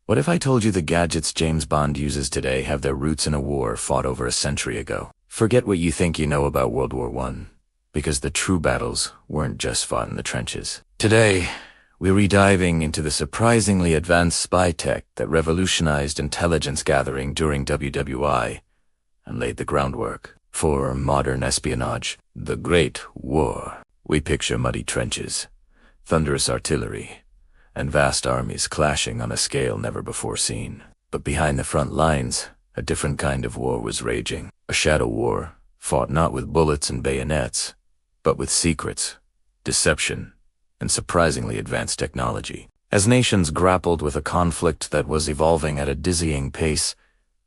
What if I told you the gadgets James Bond uses today have their roots in a war fought over a century ago? Forget what you think you know about World War I, because the true battles weren't just fought in the trenches. Today, we're rediving into the surprisingly advanced spy tech that revolutionized intelligence gathering during WWI and laid the groundwork for modern espionage. The Great War. We picture muddy trenches, thunderous artillery, and vast armies clashing on a scale never before seen. But behind the front lines, a different kind of war was raging. A shadow war, fought not with bullets and bayonets, but with secrets, deception, and surprisingly advanced technology. As nations grappled with a conflict that was evolving at a dizzying pace,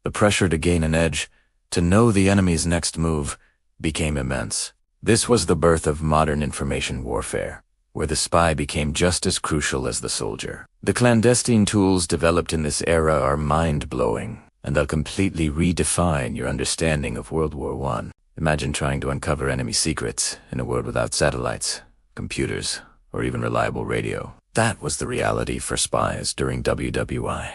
the pressure to gain an edge, to know the enemy's next move, became immense. This was the birth of modern information warfare, where the spy became just as crucial as the soldier. The clandestine tools developed in this era are mind-blowing, and they'll completely redefine your understanding of World War I. Imagine trying to uncover enemy secrets in a world without satellites, computers, or even reliable radio. That was the reality for spies during WWI.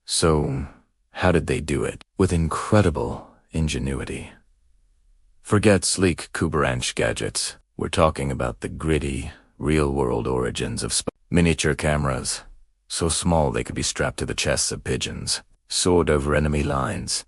So, how did they do it? With incredible ingenuity. Forget sleek Codebreakers gadgets. We're talking about the gritty, real-world origins of miniature cameras, so small they could be strapped to the chests of pigeons, soared over enemy lines,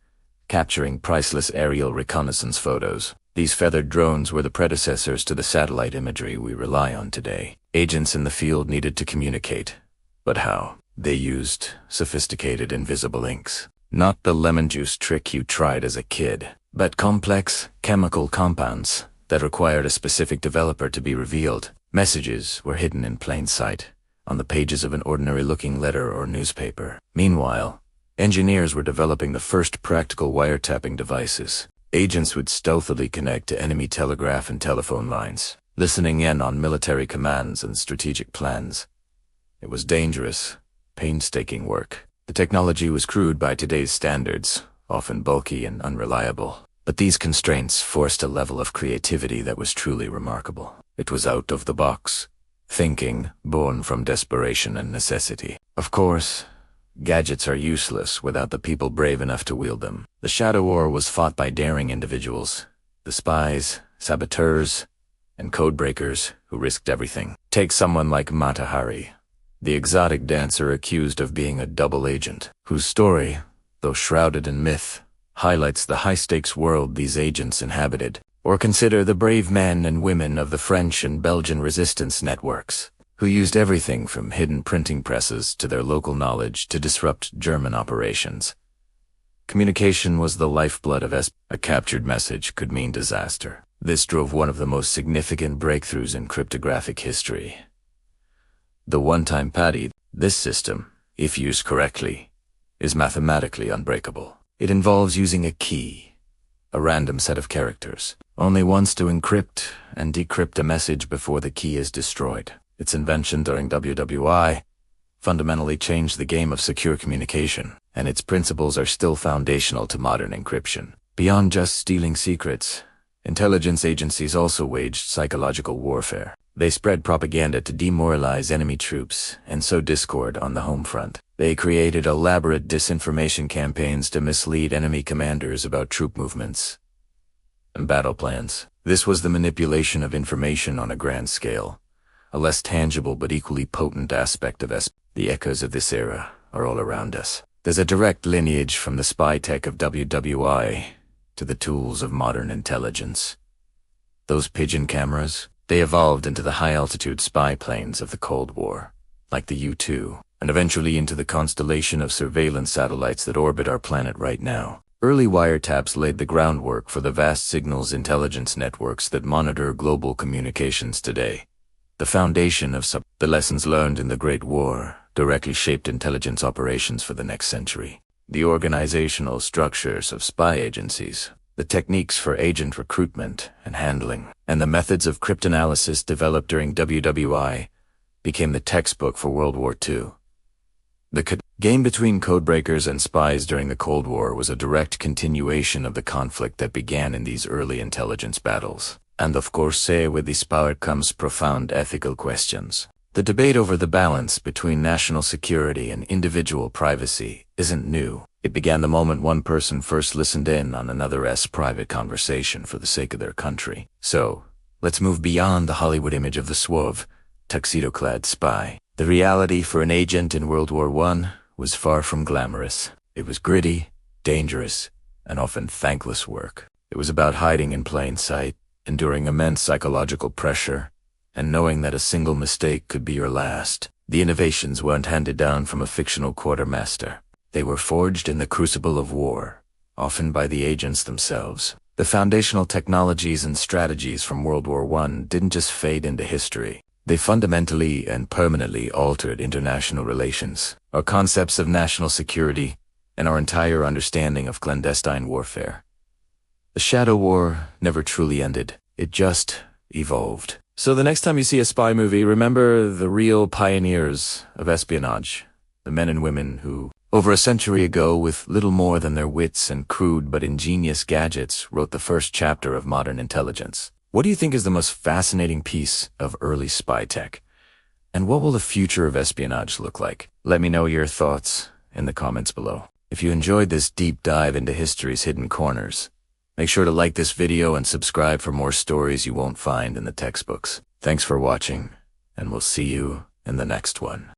capturing priceless aerial reconnaissance photos. These feathered drones were the predecessors to the satellite imagery we rely on today. Agents in the field needed to communicate. But how? They used sophisticated invisible inks. Not the lemon juice trick you tried as a kid, but complex chemical compounds that required a specific developer to be revealed. Messages were hidden in plain sight, on the pages of an ordinary-looking letter or newspaper. Meanwhile, engineers were developing the first practical wiretapping devices. Agents would stealthily connect to enemy telegraph and telephone lines, listening in on military commands and strategic plans. It was dangerous, painstaking work. The technology was crude by today's standards, often bulky and unreliable. But these constraints forced a level of creativity that was truly remarkable. It was out of the box, thinking born from desperation and necessity. Of course, gadgets are useless without the people brave enough to wield them. The Shadow War was fought by daring individuals, the spies, saboteurs, and codebreakers who risked everything. Take someone like Mata Hari, the exotic dancer accused of being a double agent, whose story, though shrouded in myth, highlights the high-stakes world these agents inhabited. Or consider the brave men and women of the French and Belgian resistance networks, who used everything from hidden printing presses to their local knowledge to disrupt German operations. Communication was the lifeblood of A captured message could mean disaster. This drove one of the most significant breakthroughs in cryptographic history. The one-time PADI. This system, if used correctly, is mathematically unbreakable. It involves using a key, a random set of characters, only once to encrypt and decrypt a message before the key is destroyed. Its invention during WWI fundamentally changed the game of secure communication, and its principles are still foundational to modern encryption. Beyond just stealing secrets, intelligence agencies also waged psychological warfare. They spread propaganda to demoralize enemy troops and sow discord on the home front. They created elaborate disinformation campaigns to mislead enemy commanders about troop movements and battle plans. This was the manipulation of information on a grand scale, a less tangible but equally potent aspect of The echoes of this era are all around us. There's a direct lineage from the spy tech of WWI to the tools of modern intelligence. Those pigeon cameras, they evolved into the high-altitude spy planes of the Cold War, like the U-2, and eventually into the constellation of surveillance satellites that orbit our planet right now. Early wiretaps laid the groundwork for the vast signals intelligence networks that monitor global communications today. The foundation of the lessons learned in the Great War directly shaped intelligence operations for the next century. The organizational structures of spy agencies, the techniques for agent recruitment and handling, and the methods of cryptanalysis developed during WWI became the textbook for World War II. The game between codebreakers and spies during the Cold War was a direct continuation of the conflict that began in these early intelligence battles. And of course, with this power comes profound ethical questions. The debate over the balance between national security and individual privacy isn't new. It began the moment one person first listened in on another's private conversation for the sake of their country. So, let's move beyond the Hollywood image of the suave, tuxedo-clad spy. The reality for an agent in World War I was far from glamorous. It was gritty, dangerous, and often thankless work. It was about hiding in plain sight, enduring immense psychological pressure, and knowing that a single mistake could be your last. The innovations weren't handed down from a fictional quartermaster. They were forged in the crucible of war, often by the agents themselves. The foundational technologies and strategies from World War I didn't just fade into history. They fundamentally and permanently altered international relations, our concepts of national security, and our entire understanding of clandestine warfare. The Shadow War never truly ended. It just evolved. So the next time you see a spy movie, remember the real pioneers of espionage, the men and women who, over a century ago, with little more than their wits and crude but ingenious gadgets, wrote the first chapter of modern intelligence. What do you think is the most fascinating piece of early spy tech? And what will the future of espionage look like? Let me know your thoughts in the comments below. If you enjoyed this deep dive into history's hidden corners, make sure to like this video and subscribe for more stories you won't find in the textbooks. Thanks for watching, and we'll see you in the next one.